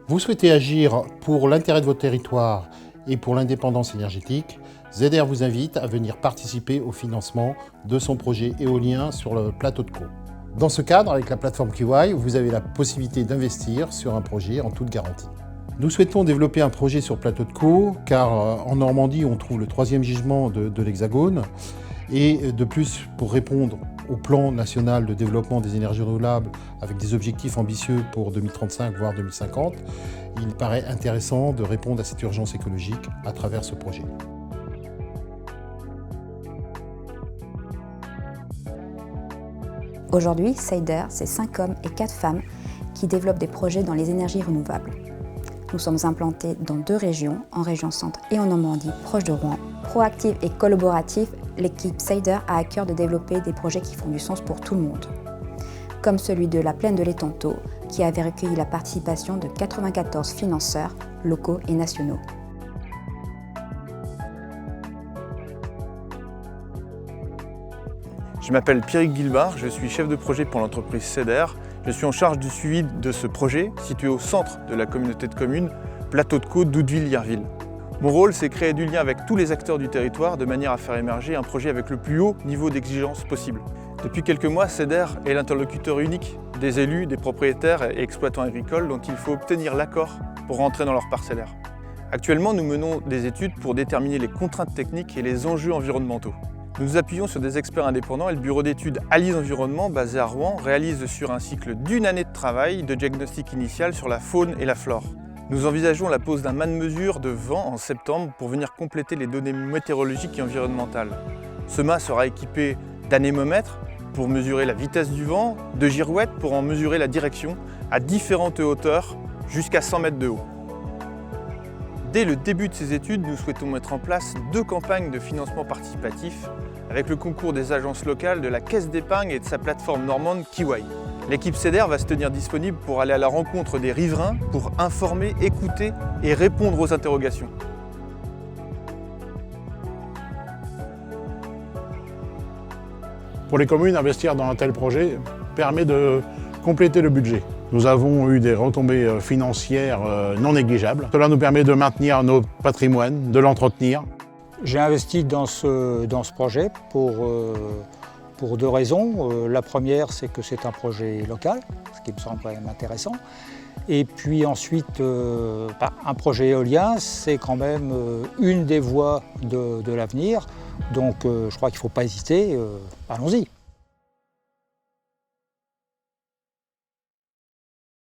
Vous souhaitez agir pour l'intérêt de votre territoire et pour l'indépendance énergétique, ZR vous invite à venir participer au financement de son projet éolien sur le plateau de Caux. Dans ce cadre, avec la plateforme Kiwai, vous avez la possibilité d'investir sur un projet en toute garantie. Nous souhaitons développer un projet sur plateau de Caux, car en Normandie, on trouve le 3e gisement de l'Hexagone. Et de plus, pour répondre au plan national de développement des énergies renouvelables avec des objectifs ambitieux pour 2035, voire 2050, il paraît intéressant de répondre à cette urgence écologique à travers ce projet. Aujourd'hui, Seider, c'est 5 hommes et 4 femmes qui développent des projets dans les énergies renouvelables. Nous sommes implantés dans 2 régions, en région centre et en Normandie, proche de Rouen. Proactive et collaborative, l'équipe Seider a à cœur de développer des projets qui font du sens pour tout le monde. Comme celui de la plaine de l'Étantôt, qui avait recueilli la participation de 94 financeurs locaux et nationaux. Je m'appelle Pierrick Guilbard, je suis chef de projet pour l'entreprise Seider. Je suis en charge du suivi de ce projet situé au centre de la communauté de communes, plateau de Caux d'Oudeville-Yerville. Mon rôle, c'est créer du lien avec tous les acteurs du territoire de manière à faire émerger un projet avec le plus haut niveau d'exigence possible. Depuis quelques mois, Seider est l'interlocuteur unique des élus, des propriétaires et exploitants agricoles dont il faut obtenir l'accord pour rentrer dans leur parcellaire. Actuellement, nous menons des études pour déterminer les contraintes techniques et les enjeux environnementaux. Nous nous appuyons sur des experts indépendants et le bureau d'études Allies Environnement, basé à Rouen, réalise sur un cycle d'1 année de travail de diagnostic initial sur la faune et la flore. Nous envisageons la pose d'un mât-de-mesure de vent en septembre pour venir compléter les données météorologiques et environnementales. Ce mât sera équipé d'anémomètres pour mesurer la vitesse du vent, de girouettes pour en mesurer la direction à différentes hauteurs jusqu'à 100 mètres de haut. Dès le début de ces études, nous souhaitons mettre en place 2 campagnes de financement participatif avec le concours des agences locales, de la Caisse d'épargne et de sa plateforme normande Kiwai. L'équipe Seider va se tenir disponible pour aller à la rencontre des riverains, pour informer, écouter et répondre aux interrogations. Pour les communes, investir dans un tel projet permet de compléter le budget. Nous avons eu des retombées financières non négligeables. Cela nous permet de maintenir notre patrimoine, de l'entretenir. J'ai investi dans ce projet pour 2 raisons. La première, c'est que c'est un projet local, ce qui me semble quand même intéressant. Et puis ensuite, un projet éolien, c'est quand même une des voies de l'avenir. Donc je crois qu'il ne faut pas hésiter, allons-y.